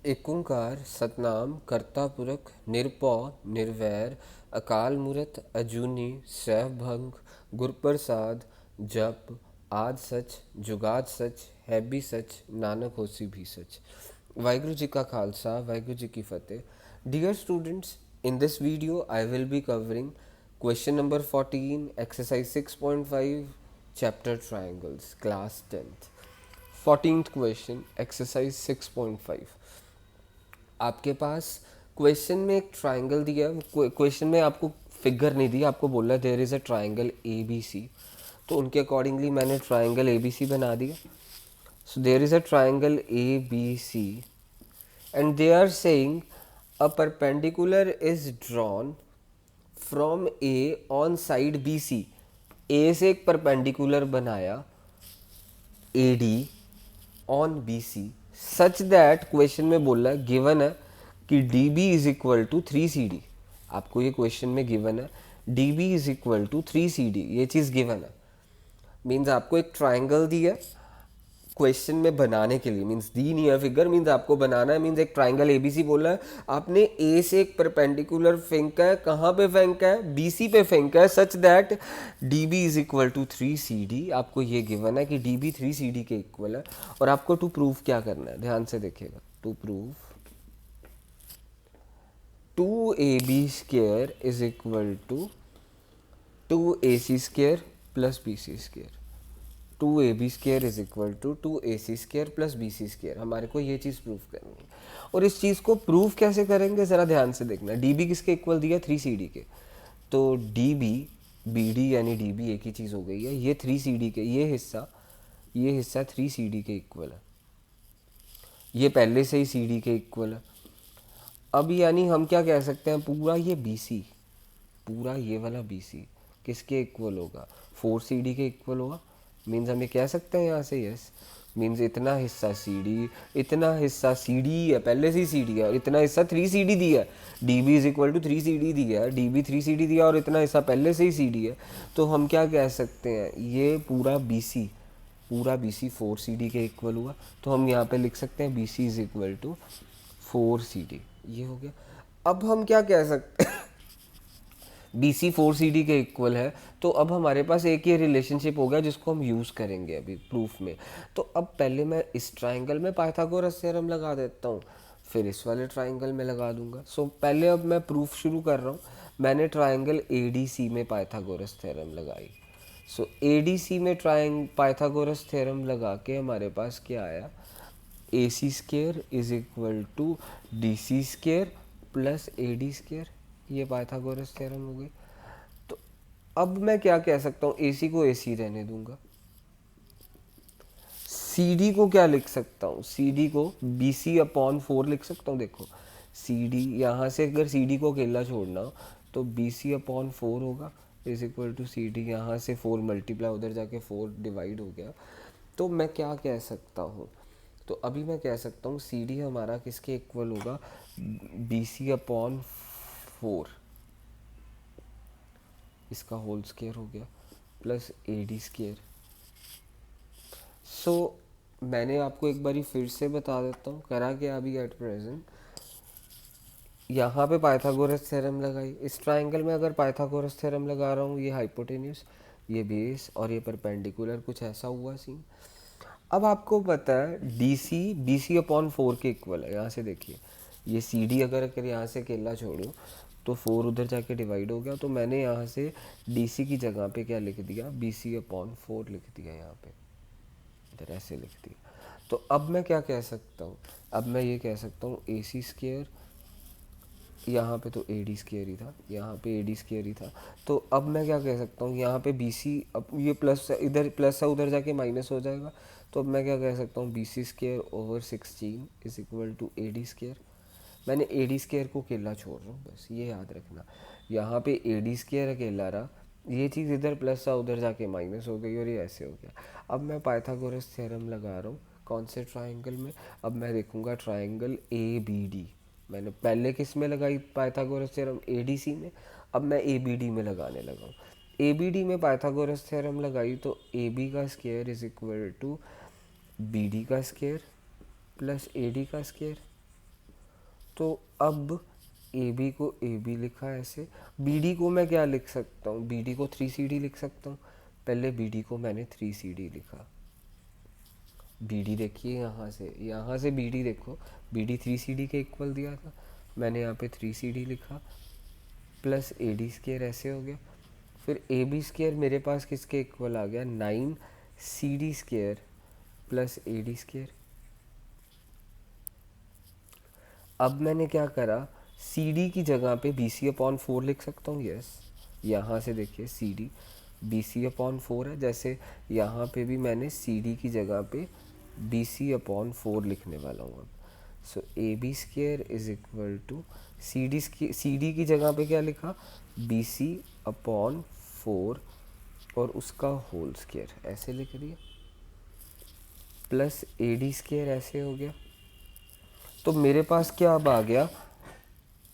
एक ओंकार सतनाम करता पुरख निरपौ निर्वैर अकाल मूरत अजूनी सैभंग गुरप्रसाद जप आद सच जुगाद सच है भी सच नानक होसी भी सच। वाहिगुरु जी का खालसा वाहिगुरु जी की फतेह। Dear students, in this video I will be covering question number 14 exercise 6.5 chapter triangles class 10th। 14th question exercise 6.5। आपके पास क्वेश्चन में एक ट्राइंगल दिया है। क्वेश्चन में आपको फिगर नहीं दिया, आपको बोला there is a triangle A B C, तो उनके अकॉर्डिंगली मैंने ट्राइंगल ए बी सी बना दिया। So there is a triangle A B C and they are saying a perpendicular is drawn from A on side B C. A से एक perpendicular बनाया A D on B C such that, question में बोला given है कि D B is equal to 3 CD। आपको ये question में गिवन है D B is equal to 3 CD, ये चीज़ गिवन है। मीन्स आपको एक ट्राइंगल दिया क्वेश्चन में बनाने के लिए, मीन्स दी नहीं है फिगर, मीन्स आपको बनाना है। मीन्स एक ट्राइंगल एबीसी बोला है, आपने ए से एक परपेंडिकुलर फेंका है, कहाँ पे फेंका है? बीसी पे फेंका है, such that D B is equal to 3 CD। आपको ये गिवन है कि डी बी 3 CD के इक्वल है। और आपको टू प्रूव क्या करना है, ध्यान से देखिएगा। To prove 2AB² is equal to 2AC² plus BC²। 2AB² is equal to 2AC² plus BC²। हमारे को ये चीज़ प्रूव करनी है। और इस चीज़ को प्रूव कैसे करेंगे, ज़रा ध्यान से देखना। डी बी किसके इक्वल दिया? 3 CD के। तो डी बी बी डी यानी डी बी एक ही चीज़ हो गई है। ये 3 CD के, ये हिस्सा 3 CD के इक्वल है। ये पहले से ही सी डी के इक्वल है। अब यानी हम क्या कह सकते हैं, पूरा ये बी सी, पूरा ये वाला बी सी किसके इक्वल होगा? 4 CD के इक्वल होगा। मीन्स हम ये कह सकते हैं यहाँ से यस। मीन्स इतना हिस्सा सी डी, इतना हिस्सा सी डी है, पहले से ही सी डी है, और इतना हिस्सा 3 CD दिया है। D B is equal to 3 CD दिया है, डी बी 3 CD दिया और इतना हिस्सा पहले से ही सी डी है। तो हम क्या कह सकते हैं, ये पूरा बी सी, पूरा बी सी 4 CD के इक्वल हुआ। तो हम यहाँ पे लिख सकते हैं B C is equal to 4 CD। ये हो गया। अब हम क्या कह सकते हैं, बी सी 4 CD के इक्वल है, तो अब हमारे पास एक ये रिलेशनशिप हो गया जिसको हम यूज़ करेंगे अभी प्रूफ में। तो अब पहले मैं इस ट्राइंगल में पाइथागोरस थ्योरम लगा देता हूँ, फिर इस वाले ट्राइंगल में लगा दूंगा। सो पहले अब मैं प्रूफ शुरू कर रहा हूँ। मैंने ट्राइंगल ए डी सी में पाइथागोरस थ्योरम लगाई। सो ए डी सी में पाइथागोरस थ्योरम लगा के हमारे पास क्या आया? A C square is equal to D C square plus A D square. ये पाइथागोरस थ्योरम हो गई। तो अब मैं क्या कह सकता हूँ, ए सी को ए सी रहने दूंगा। सी डी को क्या लिख सकता हूँ, सी डी को बी सी अपॉन 4 लिख सकता हूँ। देखो सी डी, यहाँ से अगर सी डी को अकेला छोड़ना हो तो बी सी अपॉन 4 होगा is equal to C D. यहाँ से 4 मल्टीप्लाई उधर जाके 4 डिवाइड हो गया। तो मैं क्या कह सकता हूँ, तो अभी मैं कह सकता हूँ सी डी हमारा किसके इक्वल होगा? बी सी अपॉन 4, इसका होल स्केयर हो गया, प्लस ए डी स्केयर। सो मैंने आपको एक बारी फिर से बता देता हूँ करा क्या अभी एट प्रेजेंट। यहाँ पे पाइथागोरस थ्योरम लगाई। इस ट्राइंगल में अगर पाइथागोरस थ्योरम लगा रहा हूँ, ये हाइपोटेन्यूस, ये बेस और ये परपेंडिकुलर, कुछ ऐसा हुआ सीन। अब आपको पता है D C B C upon 4 के इक्वल है। यहाँ से देखिए, ये सी डी अगर यहाँ से अकेला छोड़ूँ तो 4 उधर जाके डिवाइड हो गया। तो मैंने यहाँ से डी सी की जगह पे क्या लिख दिया? बी सी अपॉन 4 लिख दिया, यहाँ पे इधर ऐसे लिख दिया। तो अब मैं क्या कह सकता हूँ, अब मैं ये कह सकता हूँ ए सी स्केयर, यहाँ पे तो ए डी स्केयर ही था, यहाँ पे ए डी स्केयर ही था। तो अब मैं क्या कह सकता हूँ, यहाँ पे बी सी, अब ये प्लस इधर प्लस है, उधर जाके माइनस हो जाएगा। तो अब मैं क्या कह सकता हूँ, B C square over 16 is equal to A D square. मैंने ए डी स्केयर को अकेला छोड़ रहा हूँ, बस ये याद रखना। यहाँ पे ए डी स्केयर अकेला रहा, ये चीज़ इधर प्लस था, उधर जाके माइनस हो गई और ये ऐसे हो गया। अब मैं पाइथागोरस थ्योरम लगा रहा हूँ कौन से ट्राइंगल में? अब मैं देखूंगा ट्राइंगल ए बी डी। मैंने पहले किस में लगाई Pythagoras theorem? A D C में। अब मैं ए बी डी में लगाने लगा हूँ। ए बी डी में पाइथागोरस थ्योरम लगाई तो ए बी का square is equal to B D का स्केयर प्लस ए डी का स्केयर। तो अब ए बी को ए बी लिखा ऐसे, बी डी को मैं क्या लिख सकता हूँ, बी डी को 3CD लिख सकता हूँ। पहले बी डी को मैंने 3CD लिखा, बी डी देखिए यहाँ से बी डी देखो, बी डी 3CD के इक्वल दिया था, मैंने यहाँ पे 3CD लिखा प्लस ए डी स्केयर ऐसे हो गया। फिर ए बी स्केयर मेरे पास किसके इक्वल आ गया, 9CD square plus A D square. अब मैंने क्या करा, सी डी की जगह पे बी सी अपॉन 4 लिख सकता हूँ, यस। यहाँ से देखिए C D B C upon 4 है, जैसे यहाँ पे भी मैंने सी डी की जगह पे बी सी अपॉन 4 लिखने वाला हूँ अब। So A B square is equal to C D की जगह पे क्या लिखा, बी सी अपॉन 4 और उसका होल स्केयर ऐसे लिख दिया, प्लस ए डी स्केयर ऐसे हो गया। तो मेरे पास क्या अब आ गया,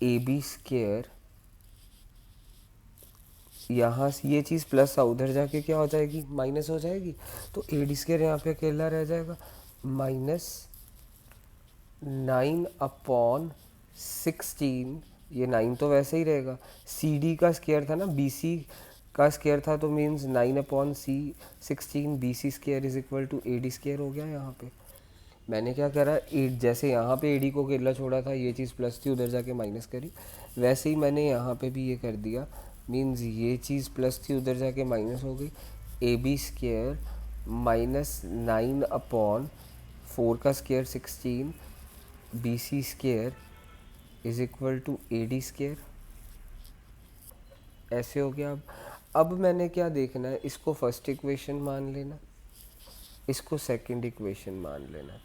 ए बी स्केयर, यहाँ से ये चीज़ प्लस उधर जाके क्या हो जाएगी, माइनस हो जाएगी। तो ए डी स्केयर यहाँ पे अकेला रह जाएगा, -9/16, ये 9 तो वैसे ही रहेगा। सी डी का स्केयर था ना, बी सी का स्केयर था, तो means 9/16 B C square is equal to A D square हो गया। यहाँ पे मैंने क्या करा, जैसे यहाँ पे ए डी को अकेला छोड़ा था, ये चीज़ प्लस थी उधर जाके माइनस करी, वैसे ही मैंने यहाँ पे भी ये कर दिया, मीन्स ये चीज़ प्लस थी उधर जाके माइनस हो गई। ए बी स्केयर -9/4 का square 16 B C square is equal to A D square ऐसे हो गया। अब मैंने क्या देखना है, इसको फर्स्ट इक्वेशन मान लेना, इसको सेकंड इक्वेशन मान लेना।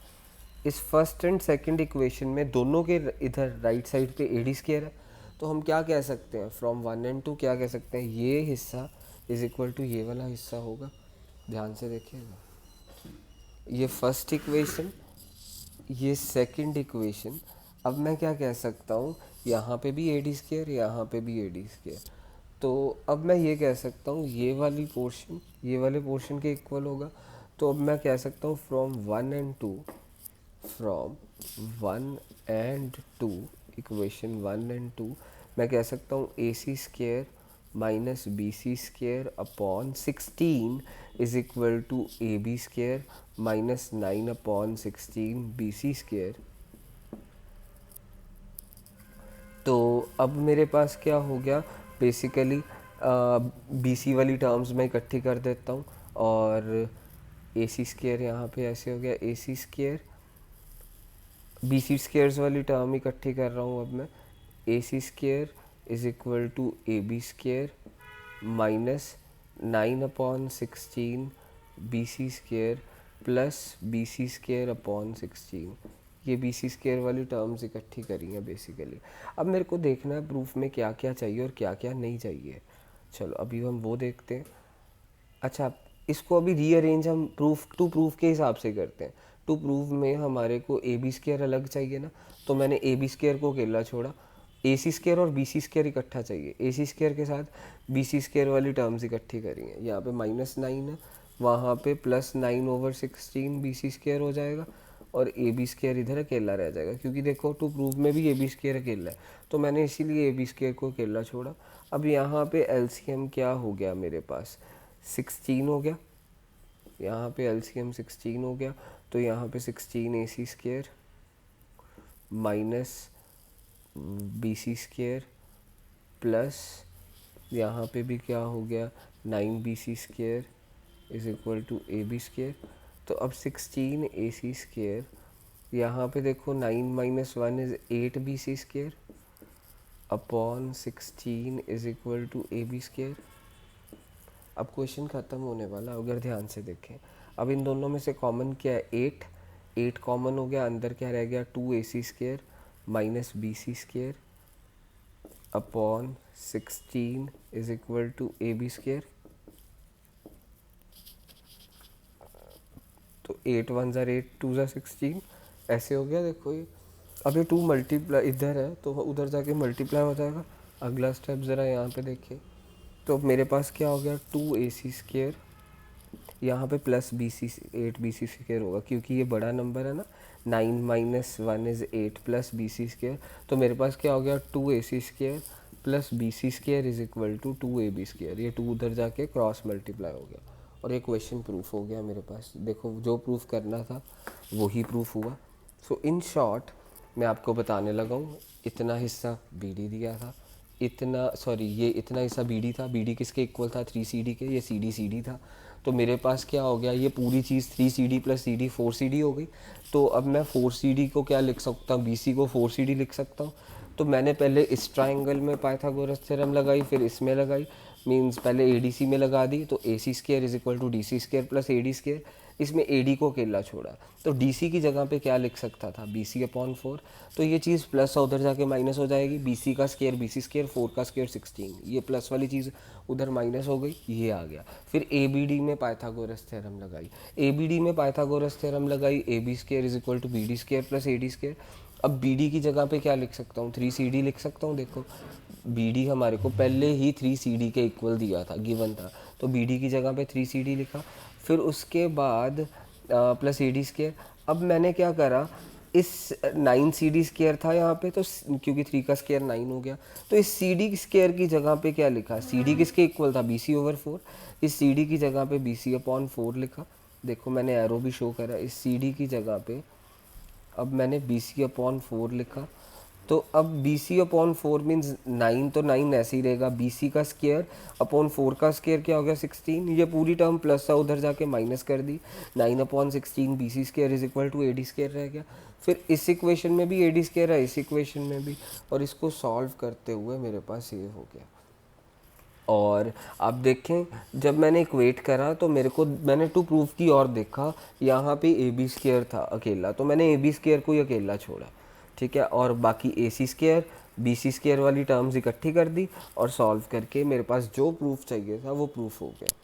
इस फर्स्ट एंड सेकंड इक्वेशन में दोनों के इधर राइट साइड पे ए डी स्केयर है, तो हम क्या कह सकते हैं, फ्रॉम 1 and 2 क्या कह सकते हैं, ये हिस्सा इज इक्वल टू ये वाला हिस्सा होगा। ध्यान से देखिएगा, ये फर्स्ट इक्वेशन, ये सेकंड इक्वेशन। अब मैं क्या कह सकता हूँ, यहाँ पे भी ए डी स्केयर, यहाँ पे भी ए डी स्केयर। तो अब मैं ये कह सकता हूँ ये वाली पोर्शन ये वाले पोर्शन के इक्वल होगा। तो अब मैं कह सकता हूँ फ्रॉम 1 and 2 इक्वेशन 1 and 2 मैं कह सकता हूँ A C square minus B C square upon 16 is equal to A B square minus 9/16 B C square. तो अब मेरे पास क्या हो गया, बेसिकली बी सी वाली टर्म्स मैं इकट्ठी कर देता हूँ, और ए सी स्केयर यहाँ पे ऐसे हो गया, A C square B C squares वाली टर्म इकट्ठी कर रहा हूँ अब मैं, A C square is equal to A B square minus 9/16 B C square plus B C square upon 16। ये बी सी स्केयर वाली टर्म्स इकट्ठी करी हैं बेसिकली। अब मेरे को देखना है प्रूफ में क्या क्या चाहिए और क्या क्या नहीं चाहिए। चलो अभी हम वो देखते हैं। अच्छा, इसको अभी रीअरेंज हम प्रूफ के हिसाब से करते हैं। टू प्रूफ में हमारे को ए बी स्केयर अलग चाहिए ना, तो मैंने ए बी स्केयर को अकेला छोड़ा, ए सी स्केयर और बी सी स्केयर इकट्ठा चाहिए, ए सी स्केयर के साथ बी सी स्केयर वाली टर्म्स इकट्ठी करी हैं। यहाँ पे -9 है, वहाँ पे +9/16 बी सी स्केयर हो जाएगा, और ए बी स्केयर इधर अकेला रह जाएगा, क्योंकि देखो टू प्रूफ में भी ए बी स्केयर अकेला है, तो मैंने इसीलिए ए बी स्केयर को अकेला छोड़ा। अब यहाँ पे एलसीएम क्या हो गया मेरे पास, 16 हो गया, यहाँ पे एलसीएम 16 हो गया, तो यहाँ पे 16 A C square minus B C square plus यहाँ पे भी क्या हो गया 9 B C square is equal to A B square. तो अब 16 ए सी स्केयर, यहाँ पे देखो 9 - 1 is 8 B C square upon 16 is equal to A B square. अब क्वेश्चन ख़त्म होने वाला अगर ध्यान से देखें। अब इन दोनों में से कॉमन क्या है, 8 कॉमन हो गया, अंदर क्या रह गया 2 A C square minus B C square upon 16 is equal to A B square. तो 8 1 ज़ा 8 2 ज़ा 16 ऐसे हो गया। देखो ये अब ये 2 मल्टीप्लाई इधर है तो उधर जाके मल्टीप्लाई हो जाएगा। अगला स्टेप ज़रा यहाँ पे देखिए, तो मेरे पास क्या हो गया 2 ए सी स्केयर यहाँ पे plus B C 8 B C square होगा क्योंकि ये बड़ा नंबर है ना, 9 माइनस 1 is 8 plus B C square. तो मेरे पास क्या हो गया 2 A C square plus B C square is equal to 2 A B square. ये 2 उधर जाके क्रॉस मल्टीप्लाई हो गया और ये क्वेश्चन प्रूफ हो गया मेरे पास। देखो जो प्रूफ करना था वही प्रूफ हुआ। सो इन शॉर्ट मैं आपको बताने लगा हूँ, इतना हिस्सा बी डी दिया था, इतना सॉरी ये इतना हिस्सा बी डी था, बी डी किसके इक्वल था 3 सी डी के, ये सी डी था। तो मेरे पास क्या हो गया, ये पूरी चीज़ 3 C D plus C D 4 C D हो गई। तो अब मैं 4 सी डी को क्या लिख सकता हूँ, बी सी को 4 सी डी लिख सकता हूँ। तो मैंने पहले इस ट्राइंगल में पाइथागोरस थ्योरम लगाई, फिर इसमें लगाई, मींस पहले ए डी सी में लगा दी। तो A C square is equal to D C square plus A D square, इसमें ए डी को अकेला छोड़ा। तो डी सी की जगह पे क्या लिख सकता था, बी सी अपॉन 4। तो ये चीज़ प्लस उधर जाके माइनस हो जाएगी, बी सी का स्क्वायर बी सी स्क्वायर, 4 का स्क्वायर 16, ये प्लस वाली चीज़ उधर माइनस हो गई, ये आ गया। फिर ए बी डी में पाइथागोरस थ्योरम लगाई, ए बी डी में पाइथागोरस थ्योरम लगाई, A B square is equal to B D square plus A D square. अब बी डी की जगह पे क्या लिख सकता हूँ, 3 सी डी लिख सकता हूँ। देखो बी डी हमारे को पहले ही 3 सी डी के इक्वल दिया था, गिवन था, तो बी डी की जगह पे 3 सी डी लिखा। फिर उसके बाद प्लस ए डी स्क्वायर। अब मैंने क्या करा, इस 9 सी डी स्क्वायर था यहाँ पे, तो क्योंकि 3 का स्क्वायर 9 हो गया, तो इस सी डी स्क्वायर की जगह पे क्या लिखा, सी डी किसके इक्वल था, बी सी ओवर 4। इस सी डी की जगह पे बी सी अपॉन 4 लिखा। देखो मैंने एरो भी शो करा, इस सी डी की जगह पे अब मैंने बी सी अपॉन 4 लिखा। तो अब बी सी अपॉन 4 मीन्स 9, तो 9 ऐसे ही रहेगा, बी सी का स्क्वायर अपॉन 4 का स्क्वायर क्या हो गया 16। ये पूरी टर्म प्लस था, उधर जाके माइनस कर दी, 9 upon 16 B C square is equal to A D square रह गया। फिर इस इक्वेशन में भी ए डी स्क्वायर है, इस इक्वेशन में भी, और इसको सॉल्व करते हुए मेरे पास ये हो गया। और आप देखें जब मैंने इक्वेट करा तो मेरे को, मैंने टू प्रूफ की और देखा, यहाँ पे ए बी स्क्वायर था अकेला, तो मैंने ए बी स्क्वायर को ही अकेला छोड़ा, ठीक है। और बाकी ए C square B C square वाली टर्म्स इकट्ठी कर दी और सॉल्व करके मेरे पास जो प्रूफ चाहिए था वो प्रूफ हो गया।